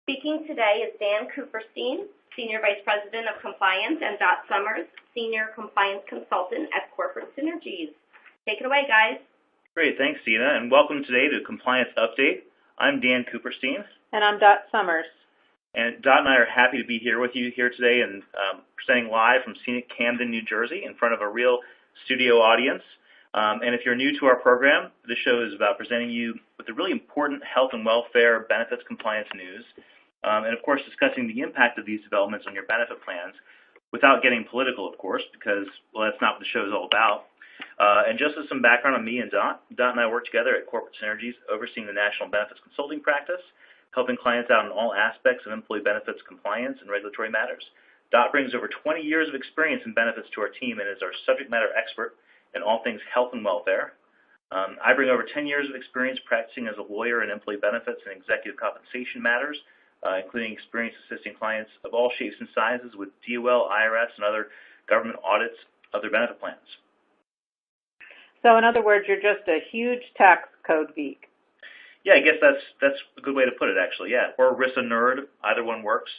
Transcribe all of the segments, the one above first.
Speaking today is Dan Cooperstein, Senior Vice President of Compliance, and Dot Summers, Senior Compliance Consultant at Corporate Synergies. Take it away, guys. Great, thanks, Dina, and welcome today to Compliance Update. I'm Dan Cooperstein. And I'm Dot Summers. And Dot and I are happy to be here with you here today and presenting live from scenic Camden, New Jersey, in front of a real studio audience. And if you're new to our program, this show is about presenting you with the really important health and welfare benefits compliance news, and of course discussing the impact of these developments on your benefit plans without getting political, of course, because, well, that's not what the show is all about. And just as some background on me and Dot and I work together at Corporate Synergies, overseeing the National Benefits Consulting practice, helping clients out in all aspects of employee benefits compliance and regulatory matters. Dot brings over 20 years of experience in benefits to our team and is our subject matter expert in all things health and welfare. I bring over 10 years of experience practicing as a lawyer in employee benefits and executive compensation matters, including experience assisting clients of all shapes and sizes with DOL, IRS, and other government audits of their benefit plans. So in other words, you're just a huge tax code geek. Yeah, I guess that's a good way to put it, actually, yeah. Or ERISA nerd, either one works.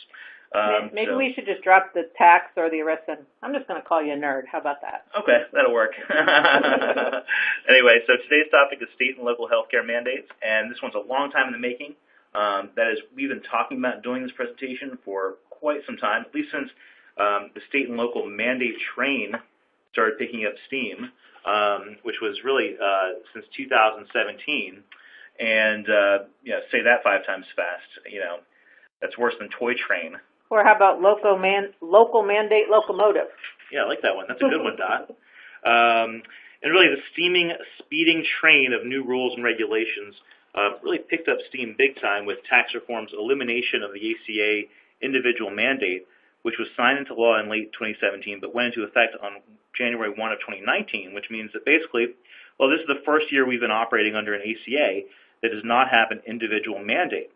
Maybe we should just drop the tax or the ERISA. I'm just going to call you a nerd. How about that? Okay, that'll work. Anyway, so today's topic is state and local healthcare mandates, and this one's a long time in the making. That is, we've been talking about doing this presentation for quite some time, at least since the state and local mandate train started picking up steam, which was really since 2017. And, say that 5 times fast, that's worse than toy train. Or how about local mandate locomotive? Yeah, I like that one. That's a good one, Dot. And really the speeding train of new rules and regulations really picked up steam big time with tax reform's elimination of the ACA individual mandate, which was signed into law in late 2017, but went into effect on January 1 of 2019, which means that basically, well, this is the first year we've been operating under an ACA that does not have an individual mandate.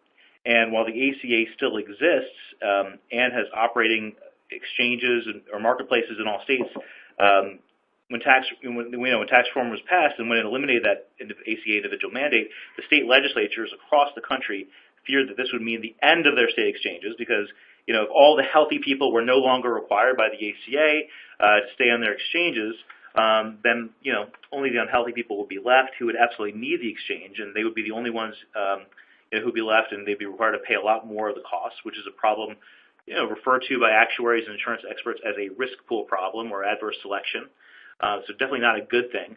And while the ACA still exists and has operating exchanges or marketplaces in all states, when tax reform was passed and when it eliminated that ACA individual mandate, the state legislatures across the country feared that this would mean the end of their state exchanges because, if all the healthy people were no longer required by the ACA to stay on their exchanges, then, only the unhealthy people would be left who would absolutely need the exchange, and they would be the only ones who would be left, and they'd be required to pay a lot more of the costs, which is a problem, referred to by actuaries and insurance experts as a risk pool problem or adverse selection. So definitely not a good thing.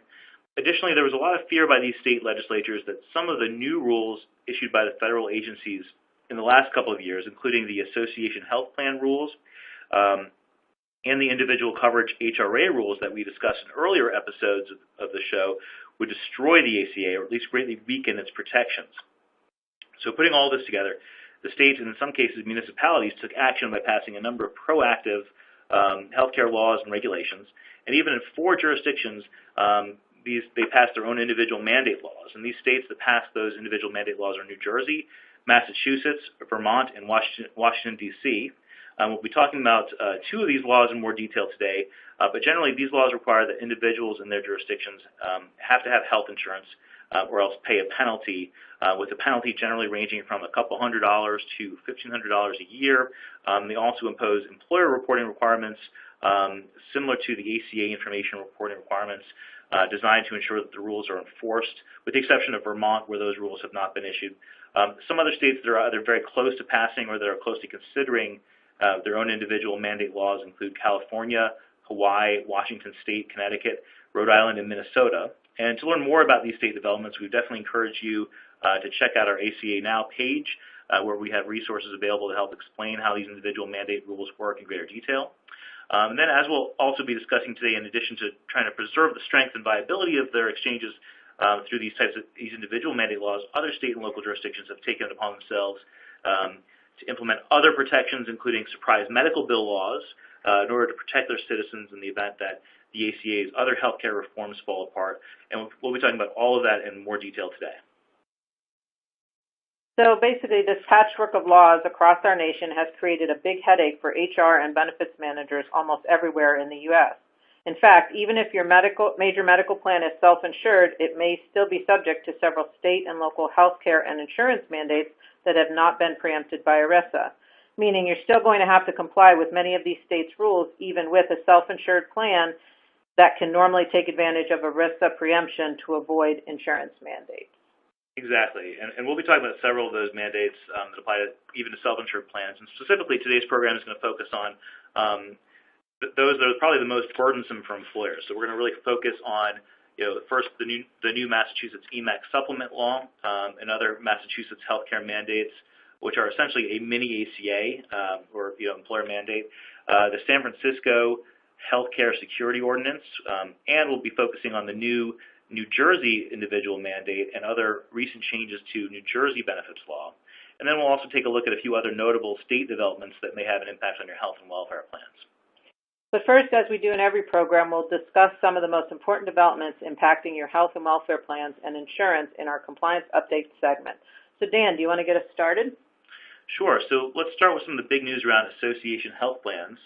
Additionally, there was a lot of fear by these state legislatures that some of the new rules issued by the federal agencies in the last couple of years, including the Association Health Plan rules, and the individual coverage HRA rules that we discussed in earlier episodes of the show, would destroy the ACA or at least greatly weaken its protections. So putting all this together, the states and in some cases municipalities took action by passing a number of proactive healthcare laws and regulations, and even in 4 jurisdictions, they passed their own individual mandate laws. And these states that passed those individual mandate laws are New Jersey, Massachusetts, Vermont, and Washington, D.C. We'll be talking about 2 of these laws in more detail today, but generally these laws require that individuals in their jurisdictions have to have health insurance or else pay a penalty, with the penalty generally ranging from a couple $100 to $1,500 a year. They also impose employer reporting requirements similar to the ACA information reporting requirements designed to ensure that the rules are enforced, with the exception of Vermont where those rules have not been issued. Some other states that are either very close to passing or that are closely considering their own individual mandate laws include California, Hawaii, Washington State, Connecticut, Rhode Island, and Minnesota. And to learn more about these state developments, we definitely encourage you to check out our ACA Now page, where we have resources available to help explain how these individual mandate rules work in greater detail. And then, as we'll also be discussing today, in addition to trying to preserve the strength and viability of their exchanges through these individual mandate laws, other state and local jurisdictions have taken it upon themselves to implement other protections, including surprise medical bill laws, in order to protect their citizens in the event that the ACA's other healthcare reforms fall apart. And we'll be talking about all of that in more detail today. So basically, this patchwork of laws across our nation has created a big headache for HR and benefits managers almost everywhere in the U.S. In fact, even if your major medical plan is self-insured, it may still be subject to several state and local health care and insurance mandates that have not been preempted by ERISA, meaning you're still going to have to comply with many of these states' rules, even with a self-insured plan that can normally take advantage of ERISA preemption to avoid insurance mandates. Exactly, and we'll be talking about several of those mandates that apply to even to self-insured plans. And specifically, today's program is going to focus on those that are probably the most burdensome for employers. So we're going to really focus on, first the new Massachusetts EMAC Supplement Law and other Massachusetts healthcare mandates, which are essentially a mini-ACA or employer mandate. The San Francisco Healthcare Security Ordinance, and we'll be focusing on the new New Jersey individual mandate and other recent changes to New Jersey benefits law. And then we'll also take a look at a few other notable state developments that may have an impact on your health and welfare plans. But first, as we do in every program, we'll discuss some of the most important developments impacting your health and welfare plans and insurance in our compliance update segment. So Dan, do you want to get us started? Sure. So let's start with some of the big news around association health plans,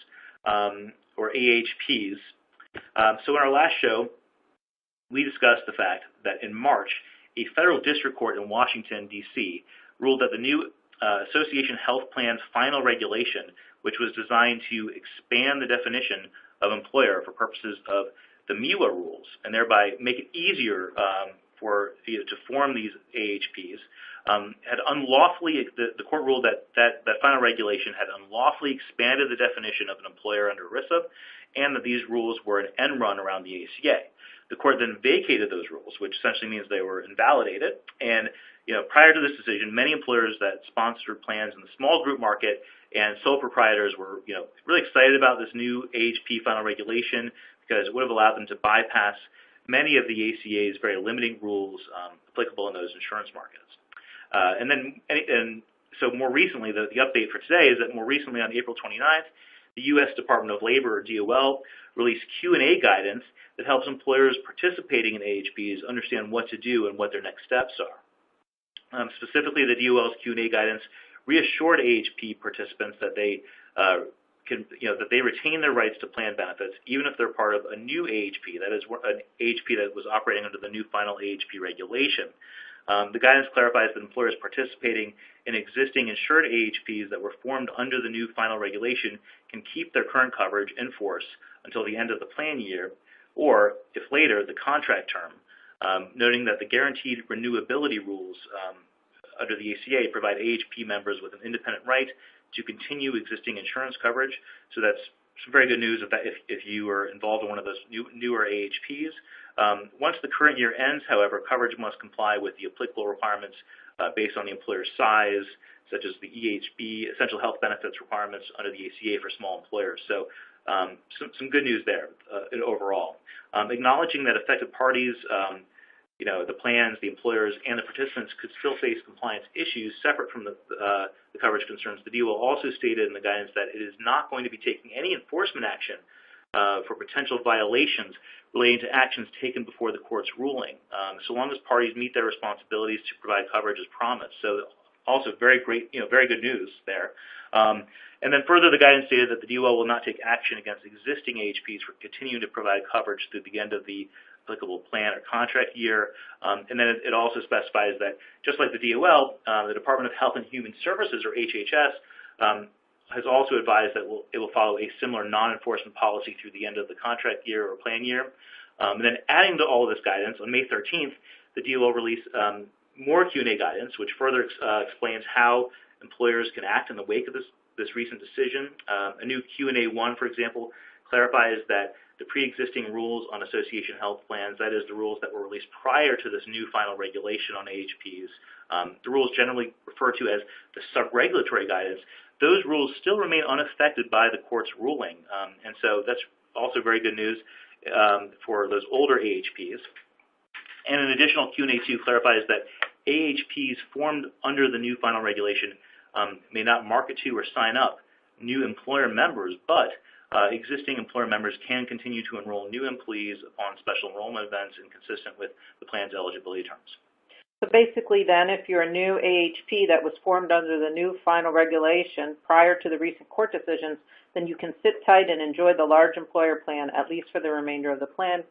or AHPs. So in our last show, we discussed the fact that in March, a federal district court in Washington, D.C. ruled that the new association health plan's final regulation, which was designed to expand the definition of employer for purposes of the MIWA rules and thereby make it easier to form these AHPs, had unlawfully, the court ruled that final regulation had unlawfully expanded the definition of an employer under ERISA, and that these rules were an end run around the ACA. The court then vacated those rules, which essentially means they were invalidated. And prior to this decision, many employers that sponsored plans in the small group market and sole proprietors were really excited about this new AHP final regulation because it would have allowed them to bypass many of the ACA's very limiting rules applicable in those insurance markets. So more recently, the update for today is that more recently on April 29th, the U.S. Department of Labor, or DOL, released Q&A guidance that helps employers participating in AHPs understand what to do and what their next steps are. Specifically, the DOL's Q&A guidance reassured AHP participants that they that they retain their rights to plan benefits even if they're part of a new AHP, that is, an AHP that was operating under the new final AHP regulation. The guidance clarifies that employers participating in existing insured AHPs that were formed under the new final regulation can keep their current coverage in force until the end of the plan year, or, if later, the contract term, noting that the guaranteed renewability rules under the ACA provide AHP members with an independent right to continue existing insurance coverage. So that's some very good news if you are involved in one of those newer AHPs. Once the current year ends, however, coverage must comply with the applicable requirements based on the employer's size, such as the EHB, essential health benefits requirements under the ACA for small employers. So some good news there overall. Acknowledging that affected parties, the plans, the employers, and the participants could still face compliance issues separate from the coverage concerns. The DOL also stated in the guidance that it is not going to be taking any enforcement action for potential violations relating to actions taken before the court's ruling, so long as parties meet their responsibilities to provide coverage as promised. So also very good news there. And then further, the guidance stated that the DOL will not take action against existing AHPs for continuing to provide coverage through the end of the applicable plan or contract year. And then it also specifies that just like the DOL, the Department of Health and Human Services, or HHS, has also advised that it will follow a similar non-enforcement policy through the end of the contract year or plan year. And then adding to all of this guidance, on May 13th, the DOL released more Q&A guidance, which further explains how employers can act in the wake of this recent decision. A new Q&A 1, for example, clarifies that the pre-existing rules on association health plans, that is, the rules that were released prior to this new final regulation on AHPs, the rules generally referred to as the sub-regulatory guidance, those rules still remain unaffected by the court's ruling. And so that's also very good news for those older AHPs. And an additional Q&A 2 clarifies that AHPs formed under the new final regulation may not market to or sign up new employer members, but existing employer members can continue to enroll new employees upon special enrollment events and consistent with the plan's eligibility terms. So basically then, if you're a new AHP that was formed under the new final regulation prior to the recent court decisions, then you can sit tight and enjoy the large employer plan, at least for the remainder of the plan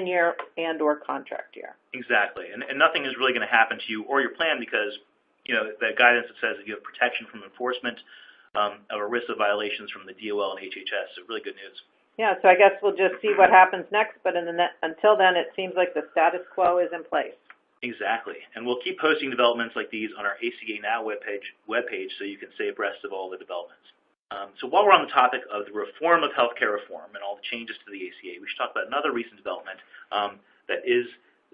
year and or contract year. Exactly. And nothing is really going to happen to you or your plan because that guidance that says that you have protection from enforcement of ERISA violations from the DOL and HHS. So really good news. Yeah, so I guess we'll just see what happens next, but until then, it seems like the status quo is in place. Exactly, and we'll keep posting developments like these on our ACA Now webpage so you can stay abreast of all the developments. So while we're on the topic of the reform of healthcare reform and all the changes to the ACA, we should talk about another recent development that is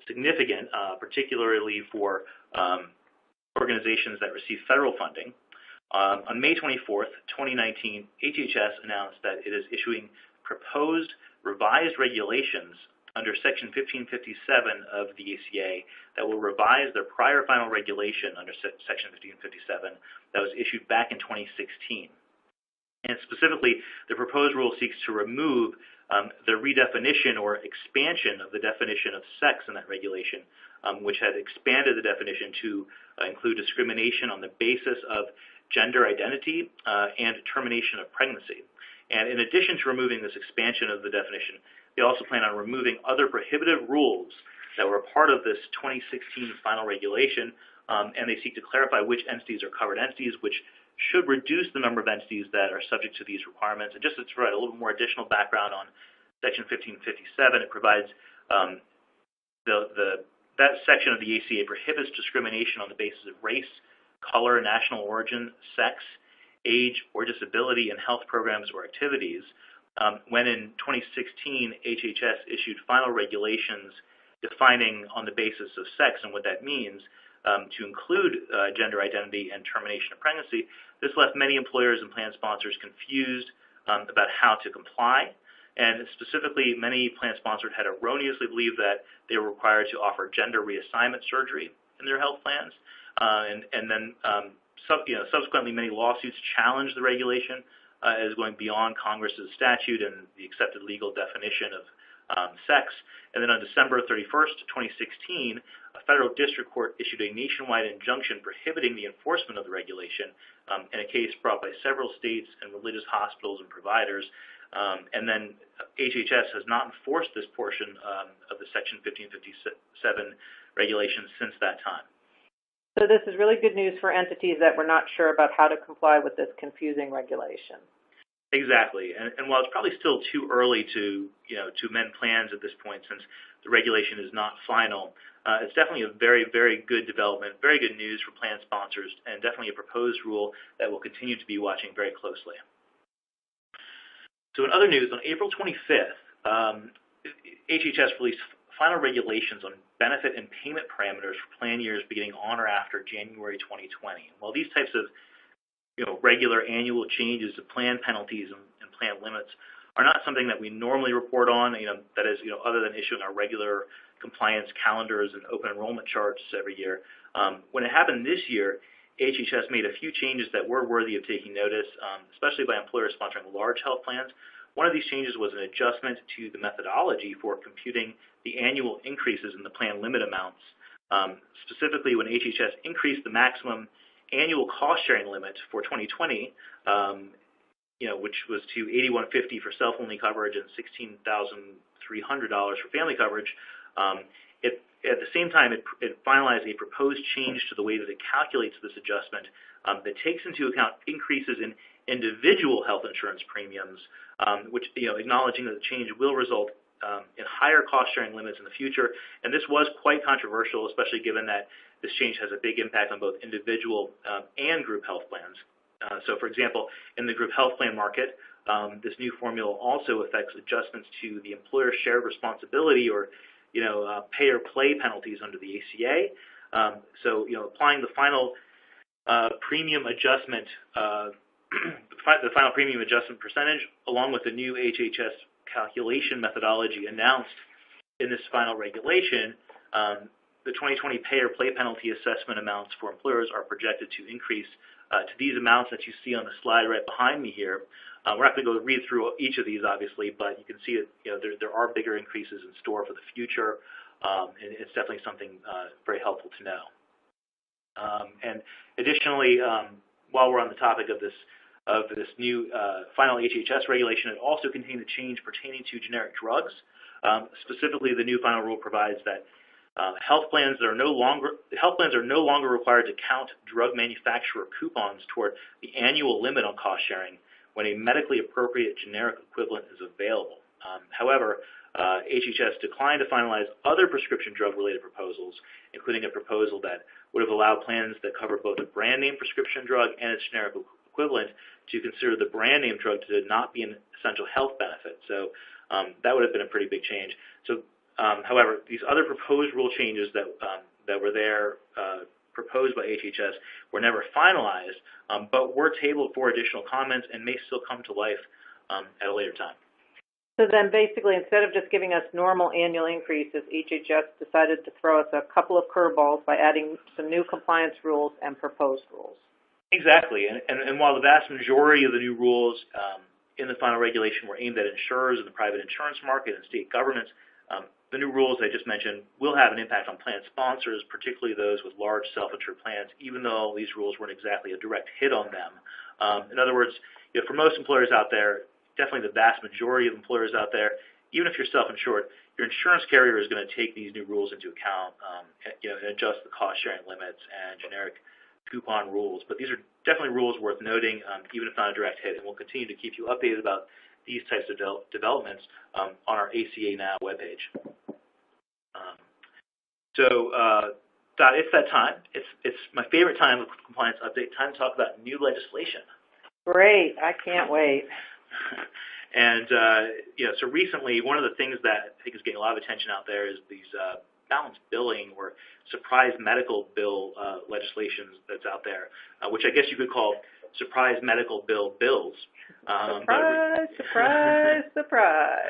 significant, particularly for organizations that receive federal funding. On May 24th, 2019, HHS announced that it is issuing proposed revised regulations under Section 1557 of the ACA that will revise their prior final regulation under Section 1557 that was issued back in 2016. And specifically, the proposed rule seeks to remove the redefinition or expansion of the definition of sex in that regulation, which had expanded the definition to include discrimination on the basis of gender identity and termination of pregnancy. And in addition to removing this expansion of the definition, they also plan on removing other prohibitive rules that were part of this 2016 final regulation, and they seek to clarify which entities are covered entities, which should reduce the number of entities that are subject to these requirements. And just to provide a little more additional background on Section 1557, it provides that section of the ACA prohibits discrimination on the basis of race, color, national origin, sex, age, or disability in health programs or activities. When in 2016, HHS issued final regulations defining on the basis of sex and what that means, to include gender identity and termination of pregnancy, this left many employers and plan sponsors confused about how to comply. And specifically, many plan sponsors had erroneously believed that they were required to offer gender reassignment surgery in their health plans. And then subsequently, many lawsuits challenged the regulation as going beyond Congress's statute and the accepted legal definition of sex. And then on December 31st, 2016, a federal district court issued a nationwide injunction prohibiting the enforcement of the regulation in a case brought by several states and religious hospitals and providers. And then HHS has not enforced this portion of the Section 1557 regulations since that time. So this is really good news for entities that were not sure about how to comply with this confusing regulation. Exactly, and while it's probably still too early to amend plans at this point, since the regulation is not final, it's definitely a very, very good development, very good news for plan sponsors, and definitely a proposed rule that we'll continue to be watching very closely. So in other news, on April 25th, HHS released final regulations on benefit and payment parameters for plan years beginning on or after January 2020. While these types of regular annual changes to plan penalties and plan limits are not something that we normally report on, that is, other than issuing our regular compliance calendars and open enrollment charts every year. When it happened this year, HHS made a few changes that were worthy of taking notice, especially by employers sponsoring large health plans. One of these changes was an adjustment to the methodology for computing the annual increases in the plan limit amounts. Specifically, when HHS increased the maximum annual cost-sharing limit for 2020, which was to $8,150 for self-only coverage and $16,300 for family coverage, at the same time, it finalized a proposed change to the way that it calculates this adjustment that takes into account increases in individual health insurance premiums, which, acknowledging that the change will result in higher cost-sharing limits in the future. And this was quite controversial, especially given that this change has a big impact on both individual and group health plans. So, for example, in the group health plan market, this new formula also affects adjustments to the employer shared responsibility or, pay or play penalties under the ACA. So, applying the final premium adjustment, the final premium adjustment percentage, along with the new HHS calculation methodology announced in this final regulation, the 2020 pay or play penalty assessment amounts for employers are projected to increase to these amounts that you see on the slide right behind me here. We're not going to go read through each of these, obviously, but you can see that there are bigger increases in store for the future, and it's definitely something very helpful to know. And additionally, while we're on the topic of this new final HHS regulation, it also contained a change pertaining to generic drugs. Specifically, the new final rule provides that Health plans are no longer required to count drug manufacturer coupons toward the annual limit on cost sharing when a medically appropriate generic equivalent is available. However, HHS declined to finalize other prescription drug-related proposals, including a proposal that would have allowed plans that cover both a brand name prescription drug and its generic equivalent to consider the brand name drug to not be an essential health benefit. So that would have been a pretty big change. So, however, these other proposed rule changes that were there proposed by HHS were never finalized, but were tabled for additional comments and may still come to life at a later time. So then basically, instead of just giving us normal annual increases, HHS decided to throw us a couple of curveballs by adding some new compliance rules and proposed rules. Exactly, and while the vast majority of the new rules in the final regulation were aimed at insurers in the private insurance market and state governments, the new rules I just mentioned will have an impact on plan sponsors, particularly those with large self-insured plans, even though these rules weren't exactly a direct hit on them. In other words, for most employers out there, definitely the vast majority of employers out there, even if you're self-insured, your insurance carrier is going to take these new rules into account and adjust the cost-sharing limits and generic coupon rules. But these are definitely rules worth noting, even if not a direct hit, and we'll continue to keep you updated about these types of developments on our ACA Now webpage. Dot, it's that time. It's my favorite time of compliance update, time to talk about new legislation. Great. I can't wait. And, so recently, one of the things that I think is getting a lot of attention out there is these balanced billing or surprise medical bill legislations that's out there, which I guess you could call surprise medical bill bills. Surprise, surprise, surprise.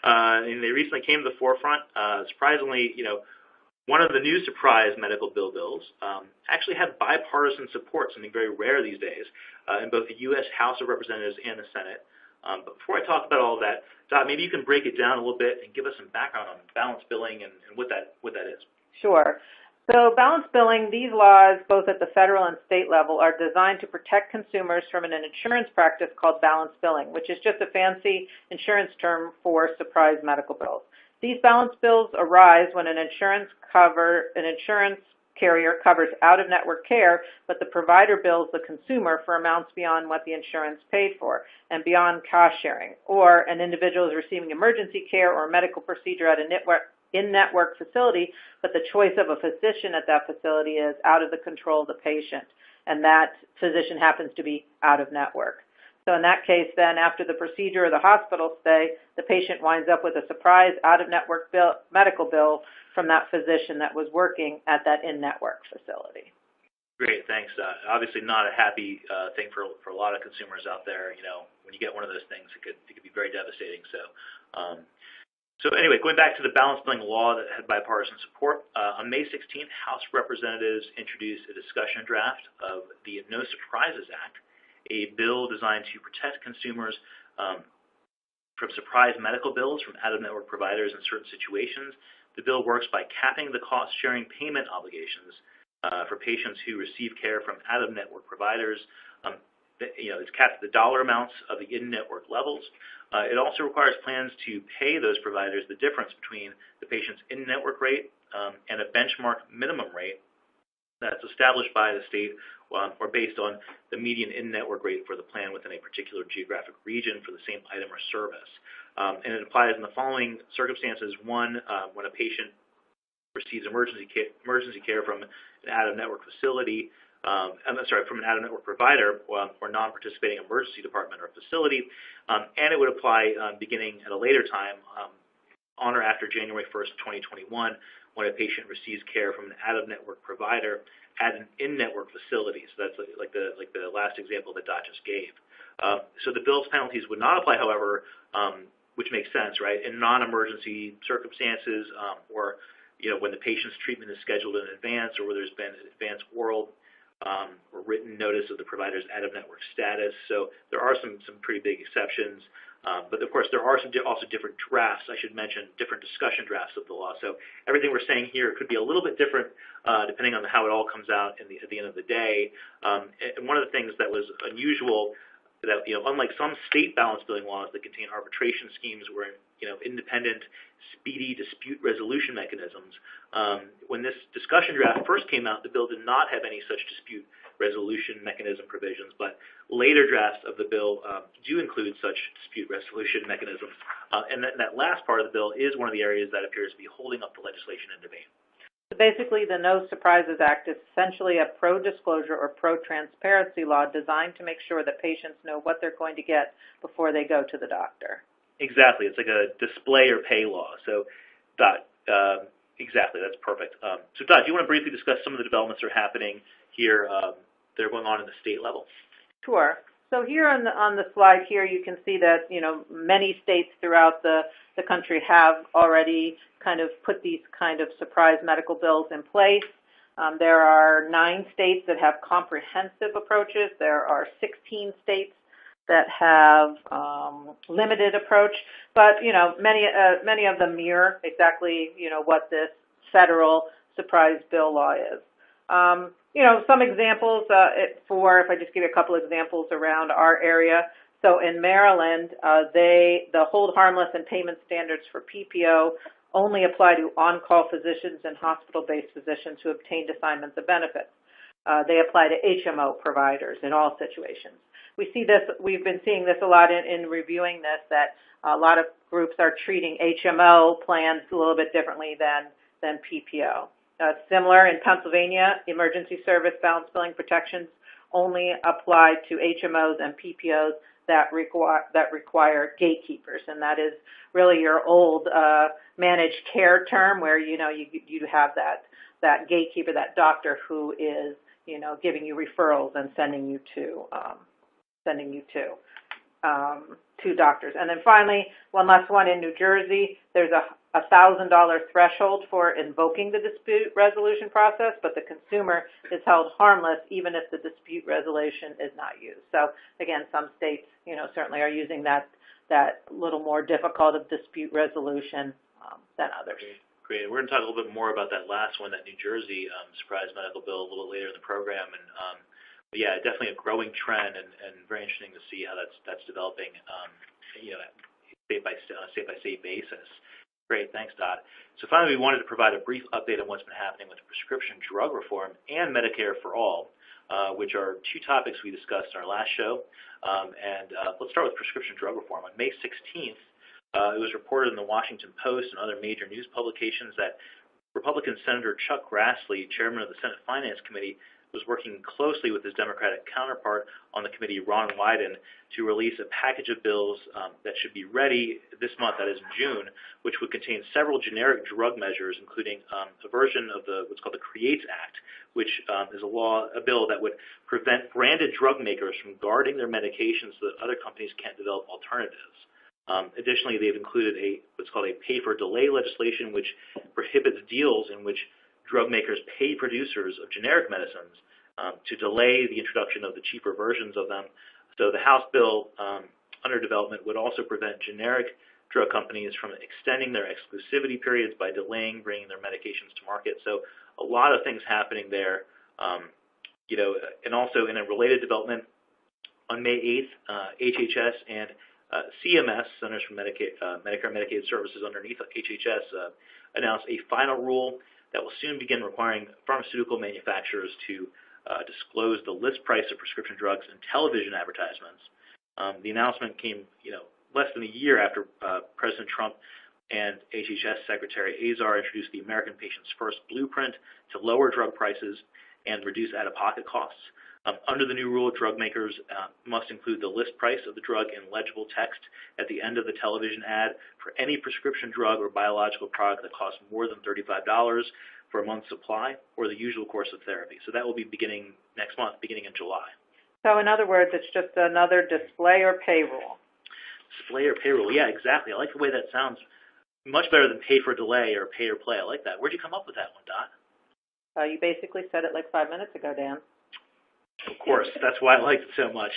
And they recently came to the forefront. Surprisingly, one of the new surprise medical bill bills actually had bipartisan support, something very rare these days, in both the U.S. House of Representatives and the Senate. But before I talk about all of that, Dot, maybe you can break it down a little bit and give us some background on balanced billing and what that is. Sure. So balanced billing, these laws, both at the federal and state level, are designed to protect consumers from an insurance practice called balanced billing, which is just a fancy insurance term for surprise medical bills. These balanced bills arise when an insurance carrier covers out-of-network care, but the provider bills the consumer for amounts beyond what the insurance paid for and beyond cost sharing, or an individual is receiving emergency care or medical procedure at an in-network facility, but the choice of a physician at that facility is out of the control of the patient, and that physician happens to be out-of-network. So in that case, then, after the procedure or the hospital stay, the patient winds up with a surprise out-of-network medical bill from that physician that was working at that in-network facility. Great, thanks. Obviously not a happy thing for a lot of consumers out there. When you get one of those things, it could be very devastating. So anyway, going back to the balanced billing law that had bipartisan support, on May 16th, House Representatives introduced a discussion draft of the No Surprises Act, a bill designed to protect consumers from surprise medical bills from out-of-network providers in certain situations. The bill works by capping the cost-sharing payment obligations for patients who receive care from out-of-network providers. It's capped at the dollar amounts of the in-network levels. It also requires plans to pay those providers the difference between the patient's in-network rate and a benchmark minimum rate that's established by the state or based on the median in-network rate for the plan within a particular geographic region for the same item or service. And it applies in the following circumstances. One, when a patient receives emergency care from an out-of-network facility, from an out-of-network provider or non-participating emergency department or facility, and it would apply beginning at a later time on or after January 1st, 2021, when a patient receives care from an out-of-network provider at an in-network facility. So that's like the last example that Dot just gave. So the bill's penalties would not apply, however, which makes sense, right, in non-emergency circumstances or when the patient's treatment is scheduled in advance or where there's been an advance oral or written notice of the provider's out-of-network status. So there are some pretty big exceptions. But, of course, there are also different drafts, I should mention, different discussion drafts of the law. So everything we're saying here could be a little bit different depending on how it all comes out at the end of the day. And one of the things that was unusual that, unlike some state balance billing laws that contain arbitration schemes or, independent, speedy dispute resolution mechanisms, when this discussion draft first came out, the bill did not have any such dispute resolution mechanism provisions, but later drafts of the bill do include such dispute resolution mechanisms. And that last part of the bill is one of the areas that appears to be holding up the legislation in debate. So basically, the No Surprises Act is essentially a pro-disclosure or pro-transparency law designed to make sure that patients know what they're going to get before they go to the doctor. Exactly. It's like a display or pay law. So, Dot, exactly, that's perfect. So, Dot, do you want to briefly discuss some of the developments that are happening here that are going on in the state level? Sure. So here on the slide here, you can see that, many states throughout the country have already kind of put these kind of surprise medical bills in place. There are 9 states that have comprehensive approaches. There are 16 states that have limited approach, but many of them mirror exactly what this federal surprise bill law is. Some examples if I just give you a couple examples around our area. So in Maryland, the hold harmless and payment standards for PPO only apply to on-call physicians and hospital-based physicians who obtained assignments of benefits. They apply to HMO providers in all situations. We've been seeing this a lot in reviewing this, that a lot of groups are treating HMO plans a little bit differently than PPO. Similar in Pennsylvania, emergency service balance billing protections only apply to HMOs and PPOs that require gatekeepers, and that is really your old managed care term, where you have that gatekeeper, that doctor who is giving you referrals and sending you to doctors. And then finally, one last one in New Jersey. There's a $1,000 threshold for invoking the dispute resolution process, but the consumer is held harmless even if the dispute resolution is not used. So again, some states, certainly are using that little more difficult of dispute resolution than others. Great. We're going to talk a little bit more about that last one, that New Jersey surprise medical bill, a little later in the program. And but yeah, definitely a growing trend, and very interesting to see how that's developing, state by state basis. Great, thanks, Dot. So finally, we wanted to provide a brief update on what's been happening with prescription drug reform and Medicare for All, which are 2 topics we discussed in our last show. Let's start with prescription drug reform. On May 16th, it was reported in the Washington Post and other major news publications that Republican Senator Chuck Grassley, chairman of the Senate Finance Committee, was working closely with his Democratic counterpart on the committee, Ron Wyden, to release a package of bills that should be ready this month, that is in June, which would contain several generic drug measures, including a version of what's called the CREATES Act, which is a bill that would prevent branded drug makers from guarding their medications so that other companies can't develop alternatives. Additionally, they've included what's called a pay-for-delay legislation, which prohibits deals in which drug makers pay producers of generic medicines to delay the introduction of the cheaper versions of them. So the House bill under development would also prevent generic drug companies from extending their exclusivity periods by delaying bringing their medications to market. So a lot of things happening there. And also in a related development, on May 8th, HHS and CMS, Centers for Medicare and Medicaid Services underneath HHS, announced a final rule that will soon begin requiring pharmaceutical manufacturers to disclose the list price of prescription drugs in television advertisements. The announcement came, less than a year after President Trump and HHS Secretary Azar introduced the American Patients First blueprint to lower drug prices and reduce out-of-pocket costs. Under the new rule, drug makers must include the list price of the drug in legible text at the end of the television ad for any prescription drug or biological product that costs more than $35 for a month's supply or the usual course of therapy. So that will be beginning next month, beginning in July. So in other words, it's just another display or pay rule. Display or pay rule, yeah, exactly. I like the way that sounds. Much better than pay for delay or pay or play. I like that. Where'd you come up with that one, Dot? You basically said it like 5 minutes ago, Dan. Of course, that's why I liked it so much.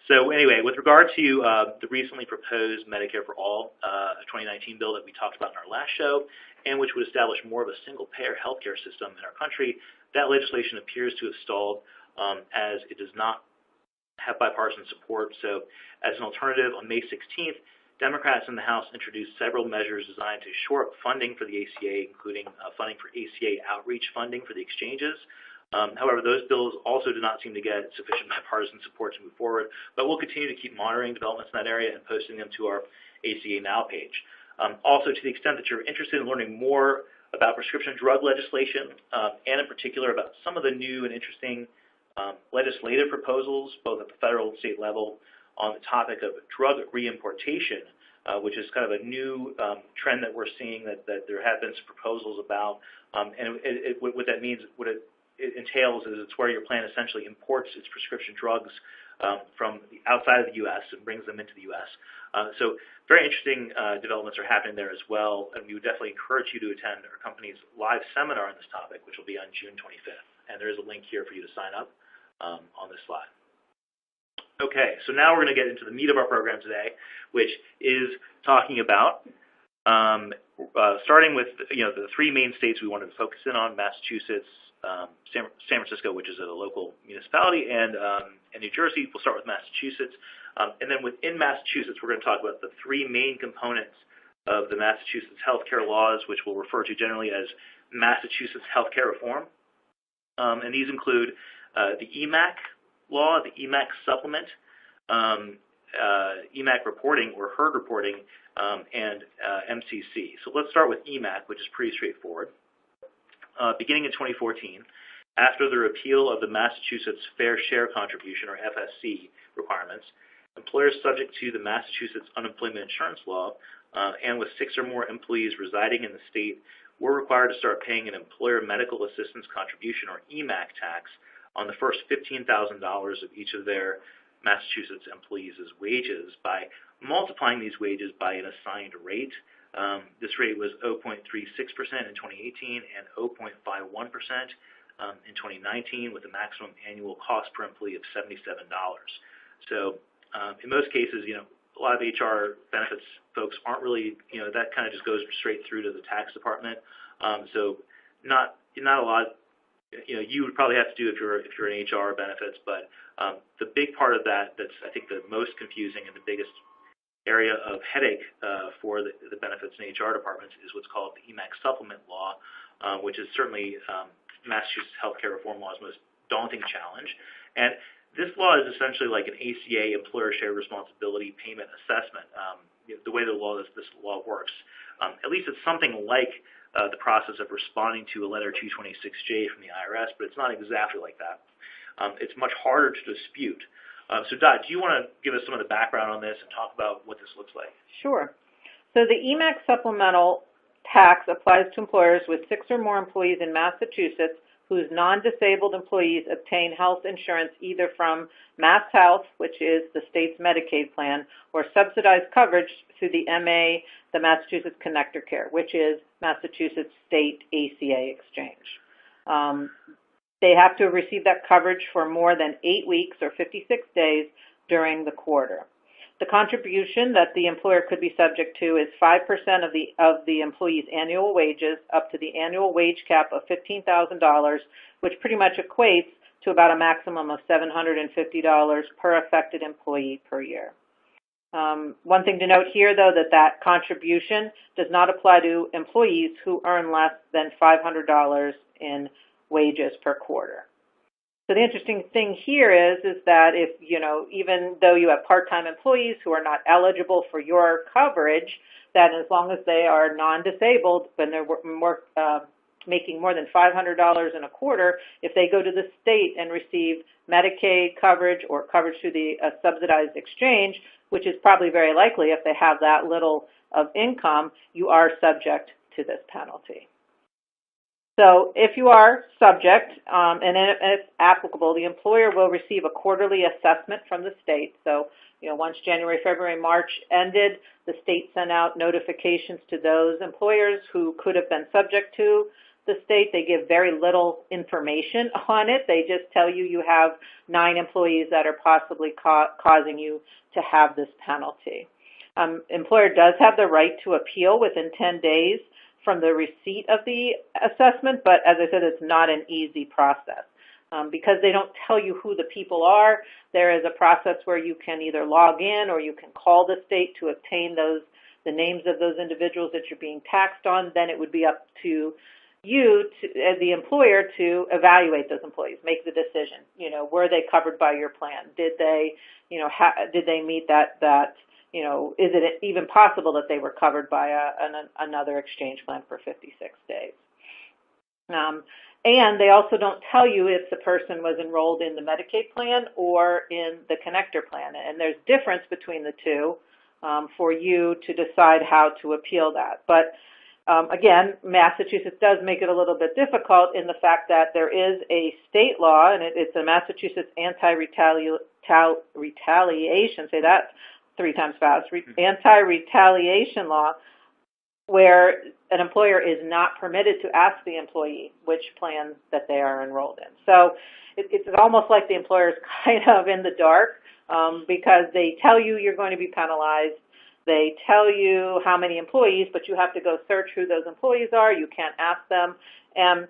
So anyway, with regard to the recently proposed Medicare for All, a 2019 bill that we talked about in our last show, and which would establish more of a single-payer healthcare system in our country, that legislation appears to have stalled as it does not have bipartisan support. So as an alternative, on May 16th, Democrats in the House introduced several measures designed to shore up funding for the ACA, including funding for ACA outreach funding for the exchanges. However, those bills also did not seem to get sufficient bipartisan support to move forward, but we'll continue to keep monitoring developments in that area and posting them to our ACA Now page. Also, to the extent that you're interested in learning more about prescription drug legislation, and in particular about some of the new and interesting legislative proposals, both at the federal and state level, on the topic of drug reimportation, which is kind of a new trend that we're seeing that there have been some proposals about, and what that means, what it entails is it's where your plan essentially imports its prescription drugs from the outside of the U.S. and brings them into the U.S. So very interesting developments are happening there as well, and we would definitely encourage you to attend our company's live seminar on this topic, which will be on June 25th. And there is a link here for you to sign up on this slide. Okay, so now we're going to get into the meat of our program today, which is talking about starting with the three main states we wanted to focus in on: Massachusetts, San Francisco, which is a local municipality, and New Jersey. We'll start with Massachusetts. And then within Massachusetts, we're going to talk about the three main components of the Massachusetts healthcare laws, which we'll refer to generally as Massachusetts healthcare reform. And these include the EMAC law, the EMAC supplement, EMAC reporting or herd reporting, and MCC. So let's start with EMAC, which is pretty straightforward. Beginning in 2014, after the repeal of the Massachusetts Fair Share Contribution, or FSC, requirements, employers subject to the Massachusetts Unemployment Insurance Law and with 6 or more employees residing in the state were required to start paying an Employer Medical Assistance Contribution, or EMAC tax, on the first $15,000 of each of their Massachusetts employees' wages by multiplying these wages by an assigned rate. This rate was 0.36% in 2018 and 0.51% in 2019, with a maximum annual cost per employee of $77. So in most cases, a lot of HR benefits folks aren't really, that kind of just goes straight through to the tax department. So not a lot, you would probably have to do if you're in HR benefits, but the big part of that's I think the most confusing and the biggest area of headache for the benefits in HR departments is what's called the EMAC Supplement Law, which is certainly Massachusetts healthcare reform law's most daunting challenge. And this law is essentially like an ACA, employer shared responsibility payment assessment. The way this law works, at least it's something like the process of responding to a letter 226J from the IRS, but it's not exactly like that. It's much harder to dispute. So Dot, do you want to give us some of the background on this and talk about what this looks like? Sure. So the EMAC supplemental tax applies to employers with 6 or more employees in Massachusetts whose non-disabled employees obtain health insurance either from MassHealth, which is the state's Medicaid plan, or subsidized coverage through the MA, the Massachusetts Connector Care, which is Massachusetts State ACA exchange. They have to receive that coverage for more than 8 weeks or 56 days during the quarter. The contribution that the employer could be subject to is 5% of the employee's annual wages up to the annual wage cap of $15,000, which pretty much equates to about a maximum of $750 per affected employee per year. One thing to note here, though, that contribution does not apply to employees who earn less than $500 in wages per quarter. So the interesting thing here is that if, even though you have part-time employees who are not eligible for your coverage, that as long as they are non-disabled, when they're making more than $500 in a quarter, if they go to the state and receive Medicaid coverage or coverage through the subsidized exchange, which is probably very likely if they have that little of income, you are subject to this penalty. So if you are subject, and it's applicable, the employer will receive a quarterly assessment from the state. So, once January, February, March ended, the state sent out notifications to those employers who could have been subject to the state. They give very little information on it. They just tell you have 9 employees that are possibly causing you to have this penalty. Employer does have the right to appeal within 10 days from the receipt of the assessment, but as I said, it's not an easy process. Because they don't tell you who the people are, there is a process where you can either log in or you can call the state to obtain the names of those individuals that you're being taxed on. Then it would be up to you, as the employer, to evaluate those employees, make the decision. Were they covered by your plan? Did they, did they meet that? Is it even possible that they were covered by another exchange plan for 56 days? And they also don't tell you if the person was enrolled in the Medicaid plan or in the connector plan. And there's difference between the two for you to decide how to appeal that. But again, Massachusetts does make it a little bit difficult in the fact that there is a state law, and it's a Massachusetts anti-retaliation, say that 3 times fast, anti-retaliation law, where an employer is not permitted to ask the employee which plan that they are enrolled in. So it's almost like the employer is kind of in the dark because they tell you you're going to be penalized. They tell you how many employees, but you have to go search who those employees are. You can't ask them. And,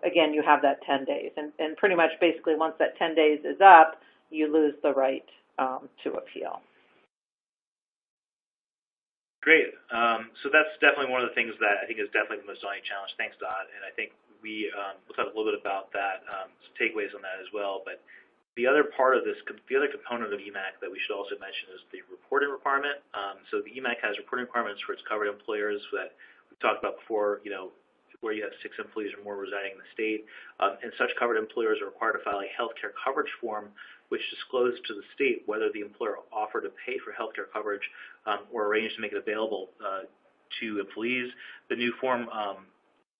again, you have that 10 days. And pretty much basically once that 10 days is up, you lose the right to appeal. Great. So that's definitely one of the things that I think is definitely the most daunting challenge. Thanks, Dot. And I think we'll talk a little bit about that, some takeaways on that as well. But the other part of this, the other component of EMAC that we should also mention is the reporting requirement. So the EMAC has reporting requirements for its covered employers that we've talked about before, where you have 6 employees or more residing in the state. And such covered employers are required to file a healthcare coverage form which discloses to the state whether the employer offered to pay for healthcare coverage or arranged to make it available to employees. The new form,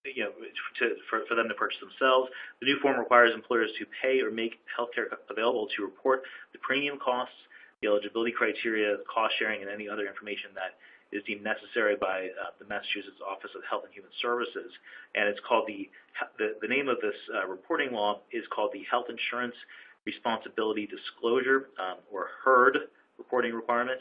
for them to purchase themselves. The new form requires employers to pay or make healthcare available to report the premium costs, the eligibility criteria, the cost sharing, and any other information that is deemed necessary by the Massachusetts Office of Health and Human Services. And it's called the name of this reporting law is called the Health Insurance Responsibility Disclosure, or HERD reporting requirement,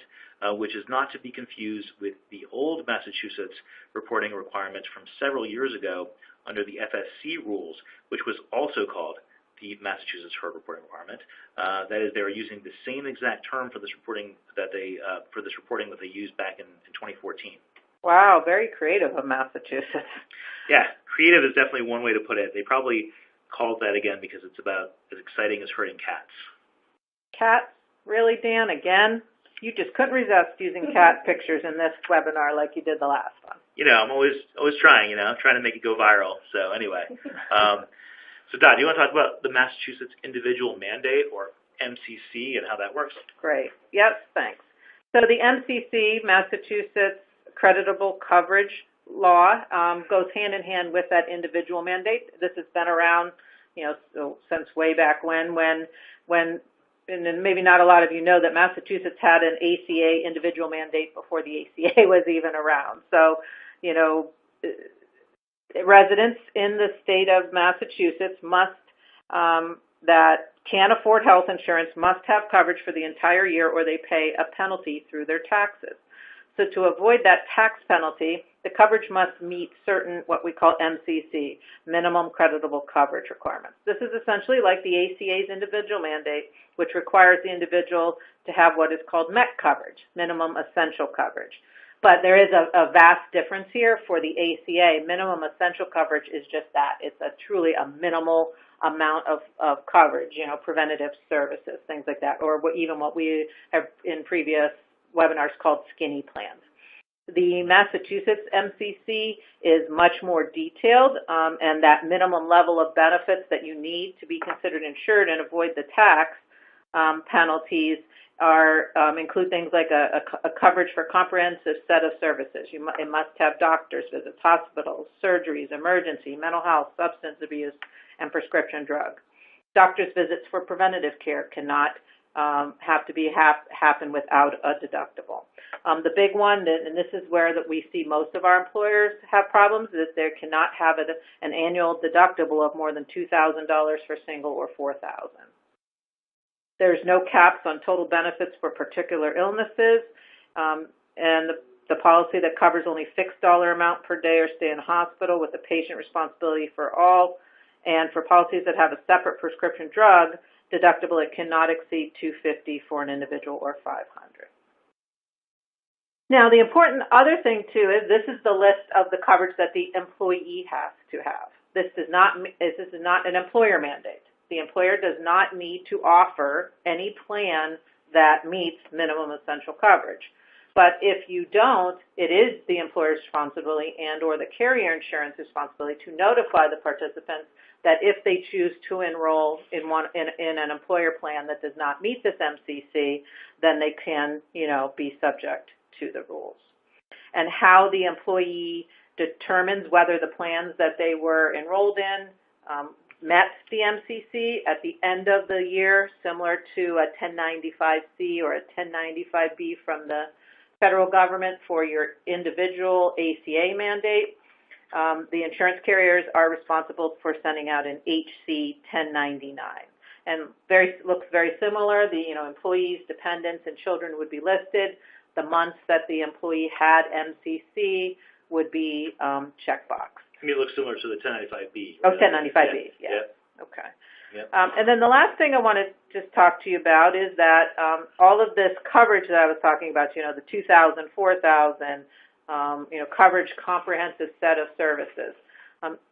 which is not to be confused with the old Massachusetts reporting requirement from several years ago under the FSC rules, which was also called the Massachusetts HERD reporting requirement. That is, they were using the same exact term for this reporting that they used back in 2014. Wow, very creative of Massachusetts. Yeah, creative is definitely one way to put it. They probably called that again because it's about as exciting as herding cats. Cats? Really, Dan? Again? You just couldn't resist using cat pictures in this webinar like you did the last one. I'm always trying, trying to make it go viral. So anyway, so Dot, do you want to talk about the Massachusetts Individual Mandate, or MCC, and how that works? Great. Yes, thanks. So the MCC, Massachusetts Creditable Coverage Law, goes hand in hand with that individual mandate. This has been around, since way back when, and then maybe not a lot of you know that Massachusetts had an ACA individual mandate before the ACA was even around. So, residents in the state of Massachusetts that can't afford health insurance must have coverage for the entire year, or they pay a penalty through their taxes. So to avoid that tax penalty, the coverage must meet certain, what we call MCC, minimum creditable coverage requirements. This is essentially like the ACA's individual mandate, which requires the individual to have what is called MEC coverage, minimum essential coverage. But there is a vast difference here. For the ACA, minimum essential coverage is just that. It's truly a minimal amount of coverage, preventative services, things like that, or even what we have in previous webinars called skinny plans. The Massachusetts MCC is much more detailed, and that minimum level of benefits that you need to be considered insured and avoid the tax penalties include things like a coverage for comprehensive set of services. It must have doctor's visits, hospitals, surgeries, emergency, mental health, substance abuse, and prescription drugs. Doctor's visits for preventative care cannot have to happen without a deductible. The big one, and this is where we see most of our employers have problems, is they cannot have an annual deductible of more than $2,000 for single or $4,000. There's no caps on total benefits for particular illnesses, and the policy that covers only fixed dollar amount per day or stay in hospital with the patient responsibility for all. And for policies that have a separate prescription drug deductible, it cannot exceed $250 for an individual or $500. Now, the important other thing, too, is this is the list of the coverage that the employee has to have. This is not an employer mandate. The employer does not need to offer any plan that meets minimum essential coverage. But if you don't, it is the employer's responsibility and or the carrier insurance responsibility to notify the participants that if they choose to enroll in an employer plan that does not meet this MCC, then they can, be subject to the rules. And how the employee determines whether the plans that they were enrolled in met the MCC at the end of the year, similar to a 1095C or a 1095B from the federal government for your individual ACA mandate. The insurance carriers are responsible for sending out an HC 1099. And looks very similar. The employees, dependents, and children would be listed. The months that the employee had MCC would be checkbox. I mean, it looks similar to the 1095B. Oh, 1095B, yeah. Okay. Yep. And then the last thing I want to just talk to you about is that all of this coverage that I was talking about, the 2,000, 4,000, coverage comprehensive set of services.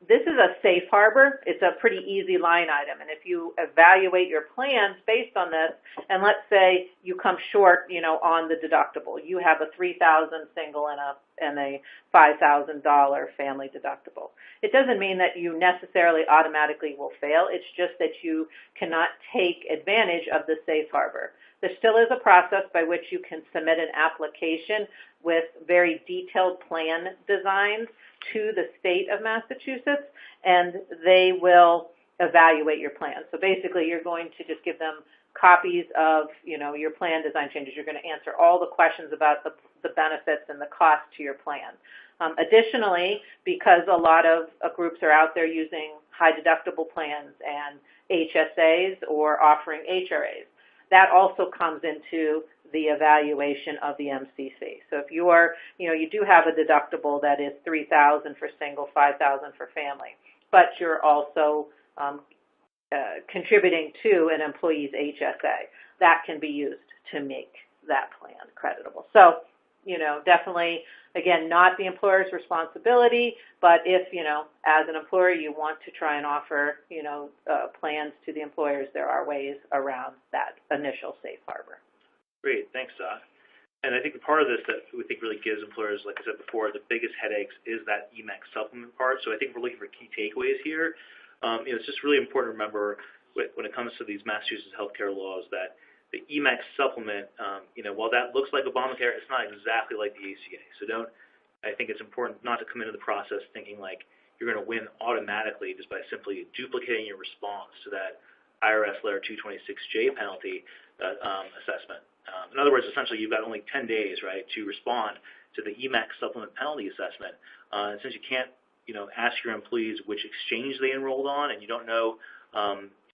This is a safe harbor. It's a pretty easy line item. And if you evaluate your plans based on this, and let's say you come short, on the deductible, you have a $3,000 single and a $5,000 family deductible. It doesn't mean that you necessarily automatically will fail. It's just that you cannot take advantage of the safe harbor. There still is a process by which you can submit an application with very detailed plan designs to the state of Massachusetts, and they will evaluate your plan. So basically, you're going to just give them copies of, your plan design changes. You're going to answer all the questions about the benefits and the cost to your plan. Additionally, because a lot of groups are out there using high deductible plans and HSAs or offering HRAs, that also comes into the evaluation of the MCC. So if you are, you do have a deductible that is $3,000 for single, $5,000 for family, but you're also contributing to an employee's HSA, that can be used to make that plan creditable. So, definitely, again, not the employer's responsibility, but if, as an employer, you want to try and offer, plans to the employers, there are ways around that initial safe harbor. Great, thanks, Doc. And I think part of this that we think really gives employers, like I said before, the biggest headaches is that EMAC supplement part. So I think we're looking for key takeaways here. It's just really important to remember when it comes to these Massachusetts healthcare laws that the EMAC supplement, while that looks like Obamacare, it's not exactly like the ACA. So I think it's important not to come into the process thinking like you're going to win automatically just by simply duplicating your response to that IRS Letter 226J penalty assessment. In other words, essentially, you've got only 10 days, right, to respond to the EMAC supplement penalty assessment. And since you can't, ask your employees which exchange they enrolled on, and you don't know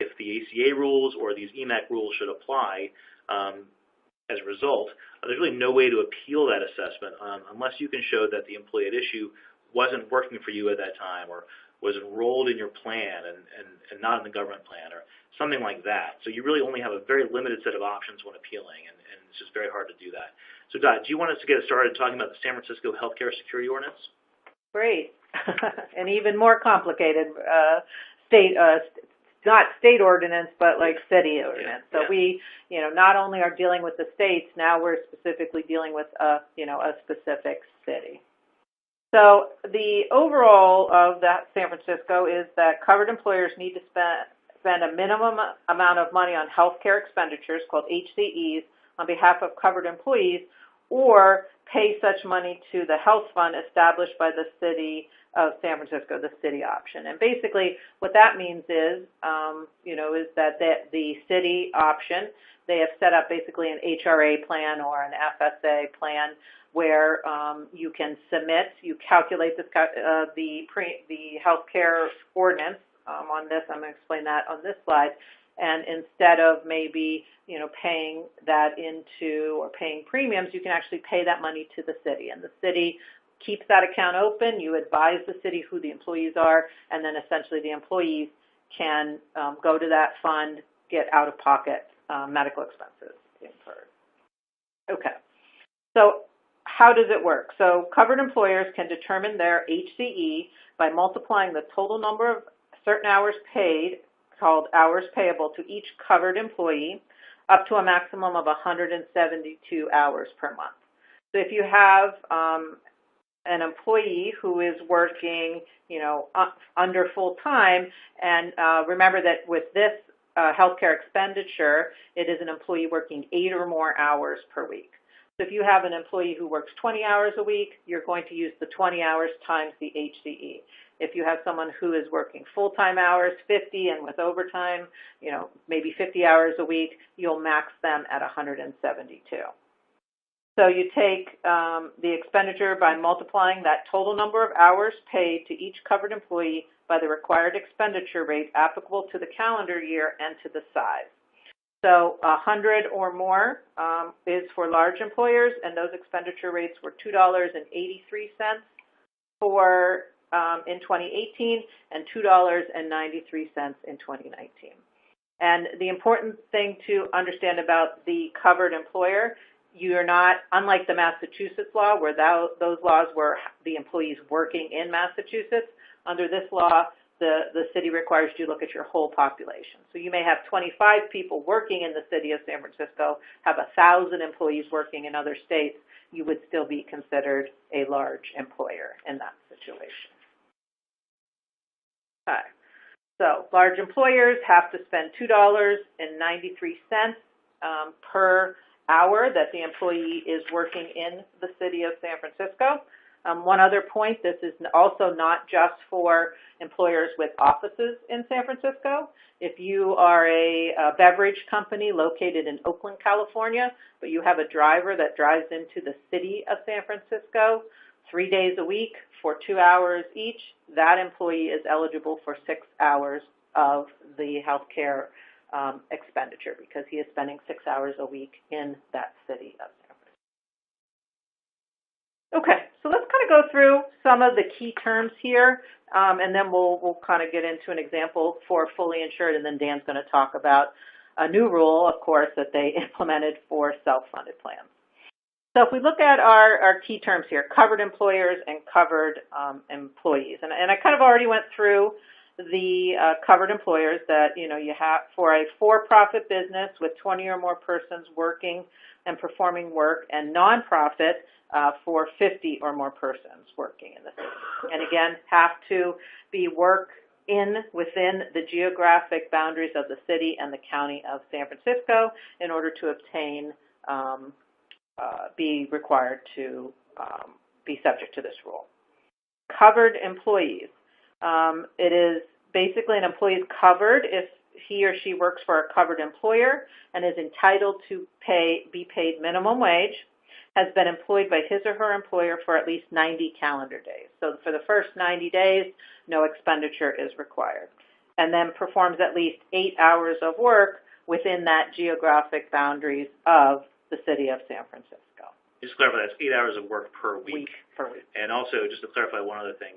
if the ACA rules or these EMAC rules should apply as a result, there's really no way to appeal that assessment unless you can show that the employee at issue wasn't working for you at that time or was enrolled in your plan and not in the government plan or something like that. So you really only have a very limited set of options when appealing, and it's just very hard to do that. So, Dot, do you want us to get started talking about the San Francisco Healthcare Security Ordinance? Great. An even more complicated not state ordinance, but like city ordinance. So we, not only are dealing with the states, now we're specifically dealing with a specific city. So the overall of that San Francisco is that covered employers need to spend a minimum amount of money on healthcare expenditures, called HCEs, on behalf of covered employees, or pay such money to the health fund established by the city of San Francisco, the city option. And basically what that means is, is that the city option, they have set up basically an HRA plan or an FSA plan where you can submit, you calculate this, the healthcare ordinance on this. I'm going to explain that on this slide. And instead of maybe, paying that into or paying premiums, you can actually pay that money to the city. And the city keeps that account open. You advise the city who the employees are, and then essentially the employees can go to that fund, get out-of-pocket medical expenses incurred. Okay, so how does it work? So covered employers can determine their HCE by multiplying the total number of certain hours paid, called hours payable, to each covered employee up to a maximum of 172 hours per month. So if you have an employee who is working, under full time, and remember that with this healthcare expenditure, it is an employee working 8 or more hours per week. So if you have an employee who works 20 hours a week, you're going to use the 20 hours times the HCE. If you have someone who is working full-time hours, 50, and with overtime, maybe 50 hours a week, you'll max them at 172. So you take the expenditure by multiplying that total number of hours paid to each covered employee by the required expenditure rate applicable to the calendar year and to the size. So 100 or more is for large employers, and those expenditure rates were $2.83 for in 2018 and $2.93 in 2019. And the important thing to understand about the covered employer, you're not, unlike the Massachusetts law, where those laws were the employees working in Massachusetts, under this law, the city requires you to look at your whole population. So you may have 25 people working in the city of San Francisco, have 1,000 employees working in other states, you would still be considered a large employer in that situation. Okay. So large employers have to spend $2.93 per hour that the employee is working in the city of San Francisco. One other point, this is also not just for employers with offices in San Francisco. If you are a beverage company located in Oakland, California, but you have a driver that drives into the city of San Francisco 3 days a week for 2 hours each, that employee is eligible for 6 hours of the healthcare expenditure because he is spending 6 hours a week in that city of San Francisco. Okay, so let's kind of go through some of the key terms here, and then we'll kind of get into an example for fully insured, and then Dan's going to talk about a new rule, of course, that they implemented for self-funded plans. So if we look at our key terms here, covered employers and covered employees, and I kind of already went through the covered employers that, you have for a for-profit business with 20 or more persons working and performing work, and nonprofit for 50 or more persons working in the city. And again, have to be within the geographic boundaries of the city and the county of San Francisco in order to obtain, be required to be subject to this rule. Covered employees. It is basically an employee is covered if he or she works for a covered employer and is entitled to be paid minimum wage, has been employed by his or her employer for at least 90 calendar days. So for the first 90 days, no expenditure is required. And then performs at least 8 hours of work within that geographic boundaries of the city of San Francisco. Just to clarify, that's 8 hours of work per week. Per week. And also, just to clarify one other thing,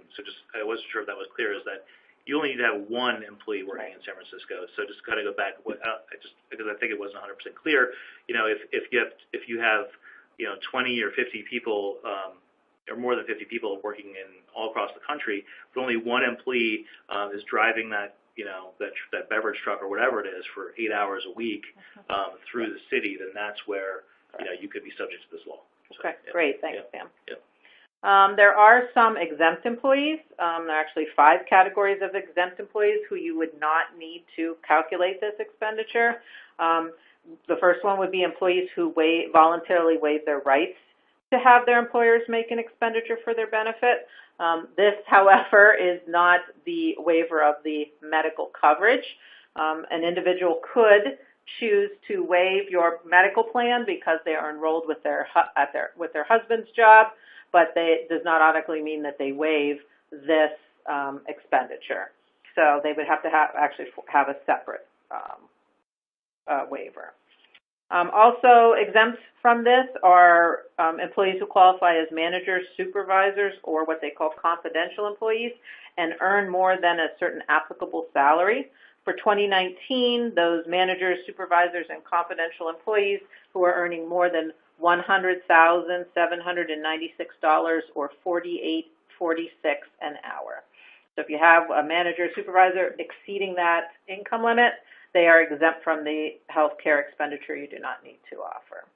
I wasn't sure if that was clear, is that you only need to have one employee working in San Francisco. So just kind of go back, because I think it wasn't 100% clear. If you have 20 or 50 people, or more than 50 people working in all across the country, but only one employee is driving that that beverage truck or whatever it is for 8 hours a week through the city, then that's where you could be subject to this law. So, okay, great, thanks, Sam. Yeah. There are some exempt employees. There are actually 5 categories of exempt employees who you would not need to calculate this expenditure. The first one would be employees who voluntarily waive their rights to have their employers make an expenditure for their benefit. This, however, is not the waiver of the medical coverage. An individual could choose to waive your medical plan because they are enrolled with their husband's job, but it does not automatically mean that they waive this expenditure. So they would have to actually have a separate waiver. Also exempt from this are employees who qualify as managers, supervisors, or what they call confidential employees and earn more than a certain applicable salary. For 2019, those managers, supervisors, and confidential employees who are earning more than $100,796 or $48.46 an hour. So if you have a manager, supervisor exceeding that income limit, they are exempt from the health care expenditure you do not need to offer.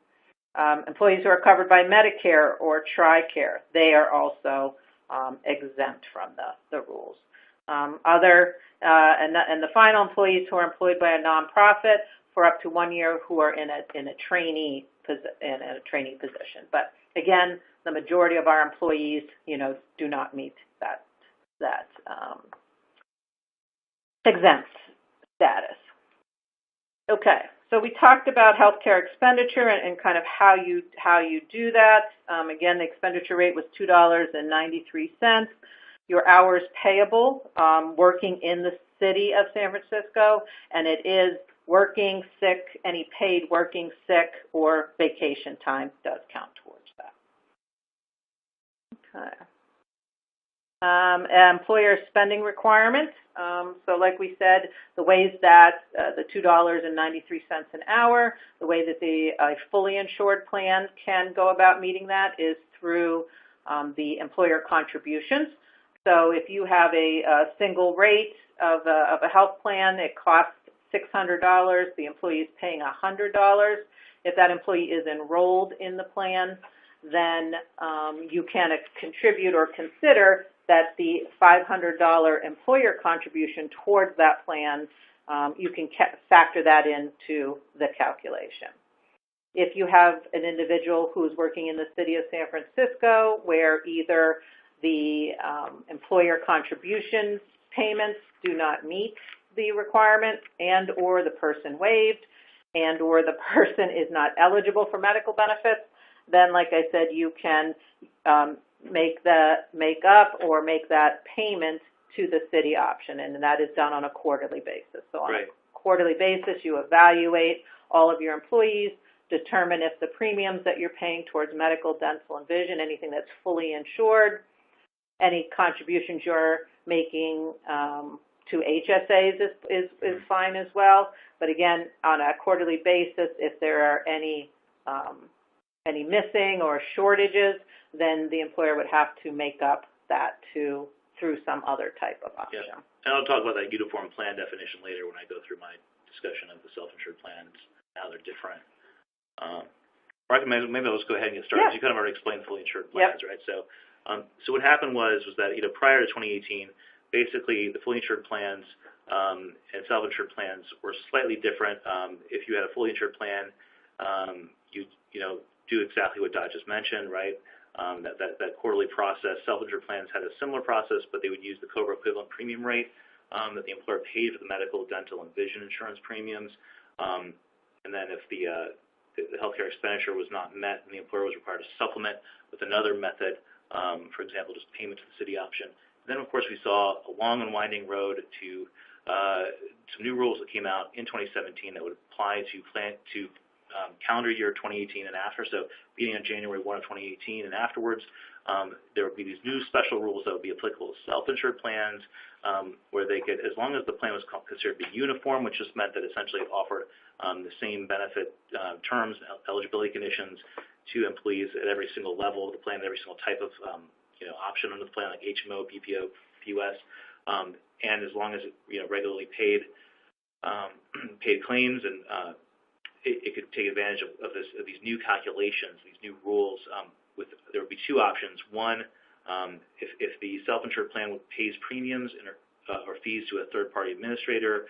Employees who are covered by Medicare or TRICARE, they are also exempt from the rules. And the final, employees who are employed by a nonprofit for up to 1 year who are in a trainee position. But again, the majority of our employees, do not meet that exempt status. Okay, so we talked about healthcare expenditure and kind of how you do that. Again, the expenditure rate was $2.93. Your hours payable, working in the city of San Francisco, and it is working, sick, any paid working, sick, or vacation time does count towards that. Okay. Employer spending requirements. So like we said, the ways that the $2.93 an hour, the way that the fully insured plan can go about meeting that is through the employer contributions. So if you have a single rate of a health plan, it costs $600, the employee is paying $100. If that employee is enrolled in the plan, then you can contribute or consider that the $500 employer contribution towards that plan, you can factor that into the calculation. If you have an individual who is working in the city of San Francisco where either the employer contribution payments do not meet the requirement and or the person waived and or the person is not eligible for medical benefits, then like I said, you can make up or make that payment to the city option, and that is done on a quarterly basis. So on a quarterly basis, you evaluate all of your employees, determine if the premiums that you're paying towards medical, dental, and vision, anything that's fully insured, any contributions you're making to HSAs is fine as well. But again, on a quarterly basis, if there are any missing or shortages, then the employer would have to make up that through some other type of option. Yeah. And I'll talk about that uniform plan definition later when I go through my discussion of the self-insured plans, how they're different. Maybe I'll just go ahead and get started. Yeah. You kind of already explained fully insured plans, right? So what happened was that prior to 2018, basically the fully insured plans and self-insured plans were slightly different. If you had a fully insured plan, you do exactly what Dot just mentioned, right? That quarterly process. Self-insured plans had a similar process, but they would use the COBRA equivalent premium rate that the employer paid for the medical, dental, and vision insurance premiums. And then if the healthcare expenditure was not met, then the employer was required to supplement with another method, for example, just payment to the city option. And then, of course, we saw a long and winding road to some new rules that came out in 2017 that would apply to calendar year 2018 and after. So beginning on January 1 of 2018 and afterwards, there would be these new special rules that would be applicable to self-insured plans, where they could, as long as the plan was considered to be uniform, which just meant that essentially it offered the same benefit terms, eligibility conditions to employees at every single level of the plan, every single type of option under the plan, like HMO, PPO, PUS, and as long as it regularly paid claims and it could take advantage of these new calculations, these new rules. There would be two options. One, if the self-insured plan pays premiums or fees to a third-party administrator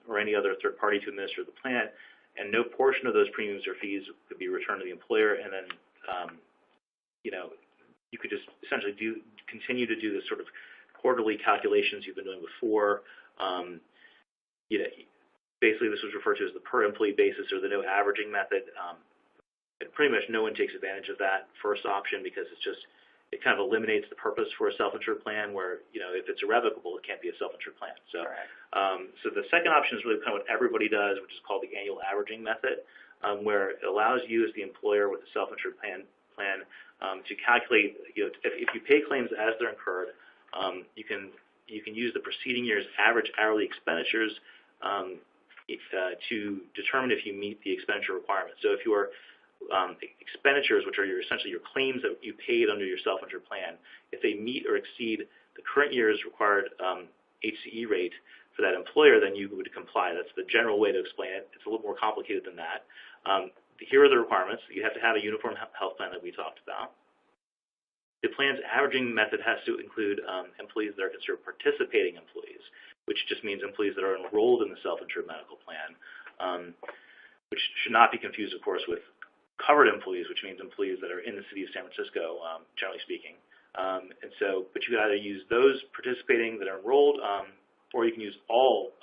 or any other third party to administer the plan, and no portion of those premiums or fees could be returned to the employer, and then you could just essentially continue to do this sort of quarterly calculations you've been doing before. Basically, this was referred to as the per employee basis or the no averaging method. And pretty much no one takes advantage of that first option because it kind of eliminates the purpose for a self-insured plan where, if it's irrevocable, it can't be a self-insured plan. So, so the second option is really kind of what everybody does, which is called the annual averaging method, where it allows you as the employer with a self-insured plan to calculate, if you pay claims as they're incurred, you can use the preceding year's average hourly expenditures to determine if you meet the expenditure requirements. So if your expenditures, which are essentially your claims that you paid under your self-insured plan, if they meet or exceed the current year's required HCE rate for that employer, then you would comply. That's the general way to explain it. It's a little more complicated than that. Here are the requirements. You have to have a uniform health plan that we talked about. The plan's averaging method has to include employees that are considered participating employees, which just means employees that are enrolled in the self-insured medical plan, which should not be confused, of course, with covered employees, which means employees that are in the city of San Francisco, generally speaking. But you can either use those participating that are enrolled, or you can use all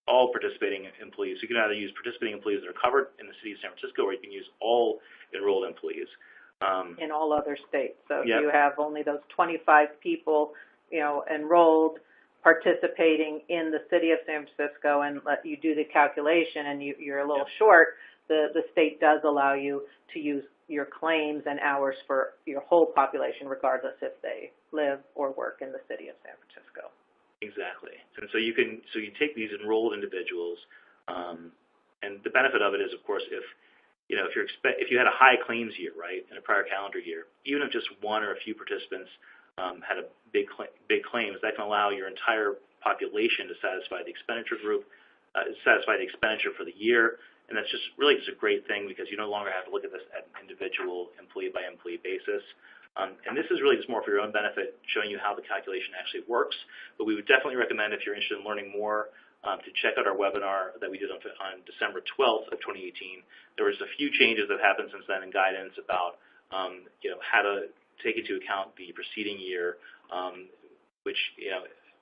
participating employees. You can either use participating employees that are covered in the city of San Francisco, or you can use all enrolled employees. In all other states. So if Yep. you have only those 25 people, enrolled, participating in the city of San Francisco, and let you do the calculation, and you're a little short, the state does allow you to use your claims and hours for your whole population, regardless if they live or work in the city of San Francisco. Exactly. And so you take these enrolled individuals, and the benefit of it is, of course, if you had a high claims year, right, in a prior calendar year, even if just one or a few participants had a big claims, that can allow your entire population to satisfy the expenditure group, satisfy the expenditure for the year, and that's just a great thing because you no longer have to look at this at an individual employee by employee basis. And this is really just more for your own benefit, showing you how the calculation actually works. But we would definitely recommend, if you're interested in learning more, to check out our webinar that we did on December 12th of 2018. There was a few changes that happened since then in guidance about how to take into account the preceding year, which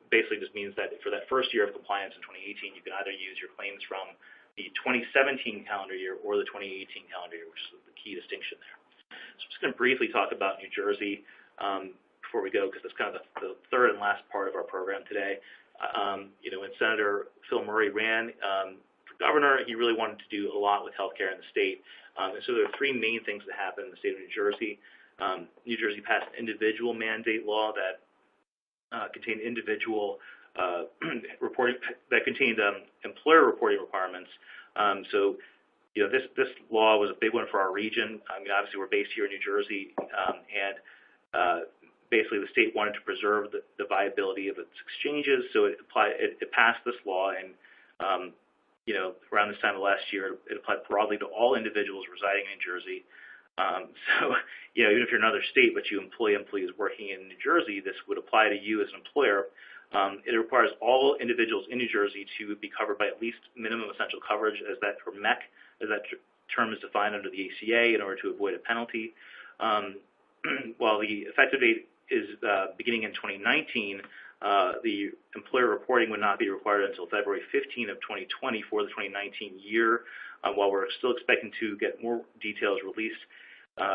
basically just means that for that first year of compliance in 2018, you can either use your claims from the 2017 calendar year or the 2018 calendar year, which is the key distinction there. So I'm just going to briefly talk about New Jersey before we go, because that's kind of the third and last part of our program today. When Senator Phil Murray ran for governor, he really wanted to do a lot with healthcare in the state. And so there are three main things that happened in the state of New Jersey. New Jersey passed an individual mandate law that contained individual reporting, that contained employer reporting requirements. This law was a big one for our region. I mean, obviously we're based here in New Jersey, and basically the state wanted to preserve the viability of its exchanges, so it passed this law, and around this time of last year, it applied broadly to all individuals residing in New Jersey. Even if you're in another state but you employ employees working in New Jersey, this would apply to you as an employer. It requires all individuals in New Jersey to be covered by at least minimum essential coverage, as that, or MEC, as that term is defined under the ACA, in order to avoid a penalty. While the effective date is beginning in 2019, the employer reporting would not be required until February 15 of 2020 for the 2019 year. While we're still expecting to get more details released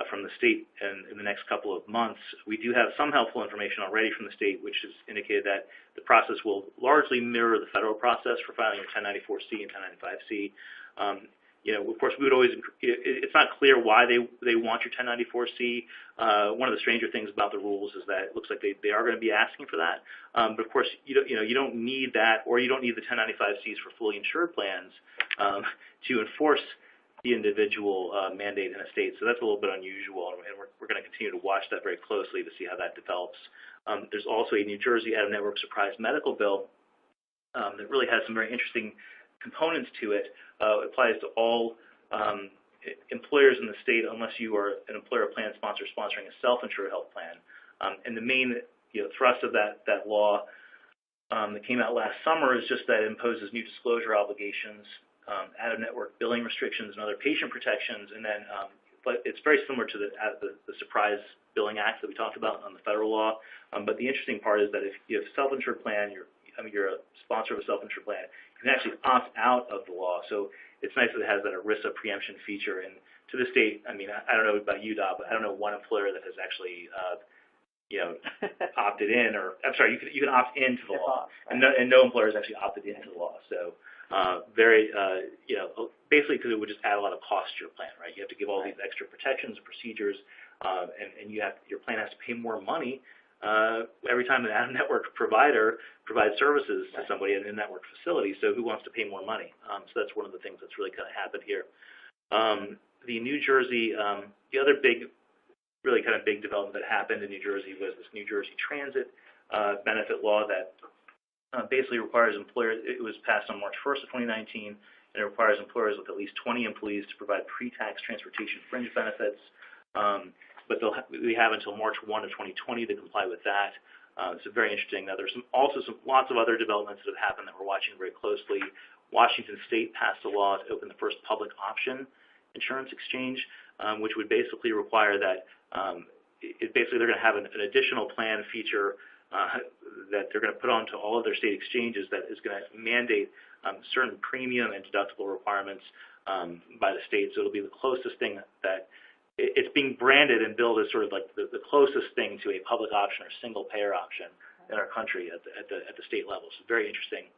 from the state in the next couple of months, we do have some helpful information already from the state, which has indicated that the process will largely mirror the federal process for filing your 1094C and 1095C. Of course, we would always, it's not clear why they want your 1094C. One of the stranger things about the rules is that it looks like they are going to be asking for that. But of course, you don't need that, or you don't need the 1095Cs for fully insured plans to enforce the individual mandate in a state. So that's a little bit unusual, and we're going to continue to watch that very closely to see how that develops. There's also a New Jersey out-of-network surprise medical bill that really has some very interesting components to it. It applies to all employers in the state, unless you are an employer plan sponsor sponsoring a self-insured health plan. And the main thrust of that law that came out last summer is just that it imposes new disclosure obligations, out-of-network billing restrictions, and other patient protections. And then, but it's very similar to the Surprise Billing Act that we talked about on the federal law. But the interesting part is that if you have a self-insured plan, you're a sponsor of a self-insured plan, you can actually opt out of the law. So it's nice that it has that ERISA preemption feature. And to this date, I mean, I don't know about you, Dob, but I don't know one employer that has actually, opted in, or I'm sorry, you can opt into the law, and no employer has actually opted into the law. So basically, because it would just add a lot of cost to your plan, right? You have to give all these extra protections and procedures, and your plan has to pay more money every time an out-of-network provider provides services to somebody in a network facility, so who wants to pay more money? So that's one of the things that's really kind of happened here. The New Jersey, the other really kind of big development that happened in New Jersey was this New Jersey Transit benefit law that basically requires employers, it was passed on March 1st of 2019, and it requires employers with at least 20 employees to provide pre-tax transportation fringe benefits. But we have until March 1 of 2020 to comply with that. So very interesting. Now there's also lots of other developments that have happened that we're watching very closely. Washington State passed a law to open the first public option insurance exchange, which would basically require that they're going to have an additional plan feature that they're going to put onto all of their state exchanges that is going to mandate certain premium and deductible requirements by the state. So it'll be the closest thing that it's being branded and billed as sort of like the closest thing to a public option or single payer option in our country at the state level. So very interesting.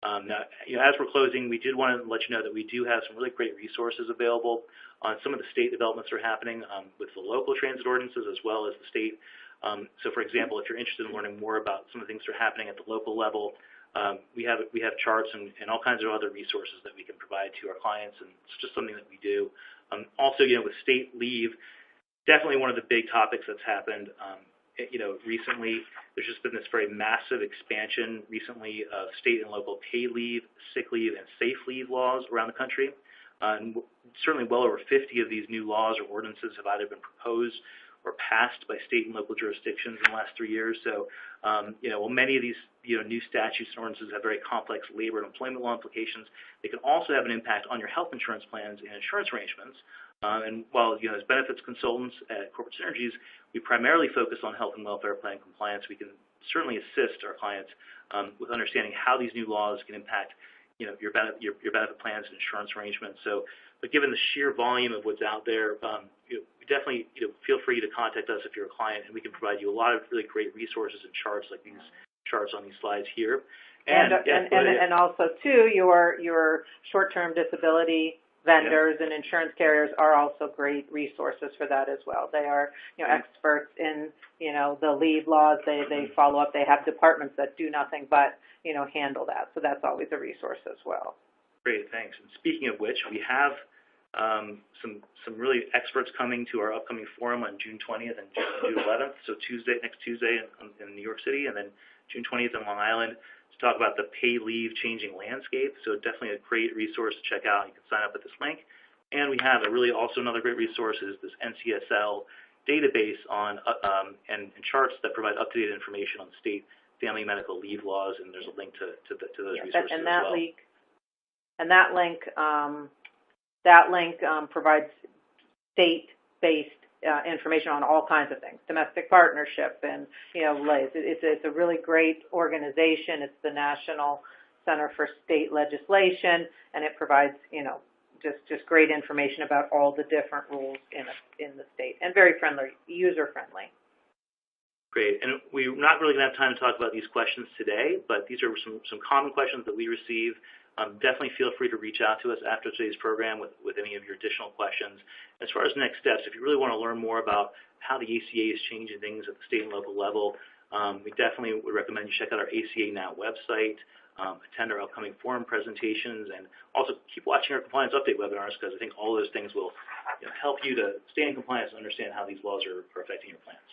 Now, as we're closing, we did want to let you know that we do have some really great resources available on some of the state developments that are happening with the local transit ordinances as well as the state. So, for example, if you're interested in learning more about some of the things that are happening at the local level, we have charts and all kinds of other resources that we can provide to our clients, and it's just something that we do. Also, with state leave, definitely one of the big topics that's happened. Recently, there's just been this very massive expansion recently of state and local paid leave, sick leave, and safe leave laws around the country. And certainly well over 50 of these new laws or ordinances have either been proposed or passed by state and local jurisdictions in the last 3 years. So, while many of these new statutes and ordinances have very complex labor and employment law implications, they can also have an impact on your health insurance plans and insurance arrangements. And while as benefits consultants at Corporate Synergies, we primarily focus on health and welfare plan compliance, we can certainly assist our clients with understanding how these new laws can impact your benefit plans and insurance arrangements. So, but given the sheer volume of what's out there, definitely feel free to contact us if you're a client, and we can provide you a lot of really great resources and charts like these charts on these slides here. And also too, your short-term disability vendors and insurance carriers are also great resources for that as well. They are experts in the leave laws. They follow up. They have departments that do nothing but handle that. So that's always a resource as well. Great, thanks. And speaking of which, we have some really experts coming to our upcoming forum on June 20th and June 11th. So next Tuesday in New York City, and then June 20th in Long Island, to talk about the pay leave changing landscape. So definitely a great resource to check out. You can sign up at this link. And we have also another great resource is this NCSL database on and charts that provide up-to-date information on state family medical leave laws, and there's a link to those resources as well. That link provides state-based information on all kinds of things, domestic partnership, and it's a really great organization. It's the National Center for State Legislation, and it provides just great information about all the different rules in the state, and very friendly, user-friendly. Great, and we're not really going to have time to talk about these questions today, but these are some common questions that we receive. Definitely feel free to reach out to us after today's program with any of your additional questions. As far as next steps, if you really want to learn more about how the ACA is changing things at the state and local level, we definitely would recommend you check out our ACA Now website, attend our upcoming forum presentations, and also keep watching our compliance update webinars, because I think all those things will help you to stay in compliance and understand how these laws are affecting your plans.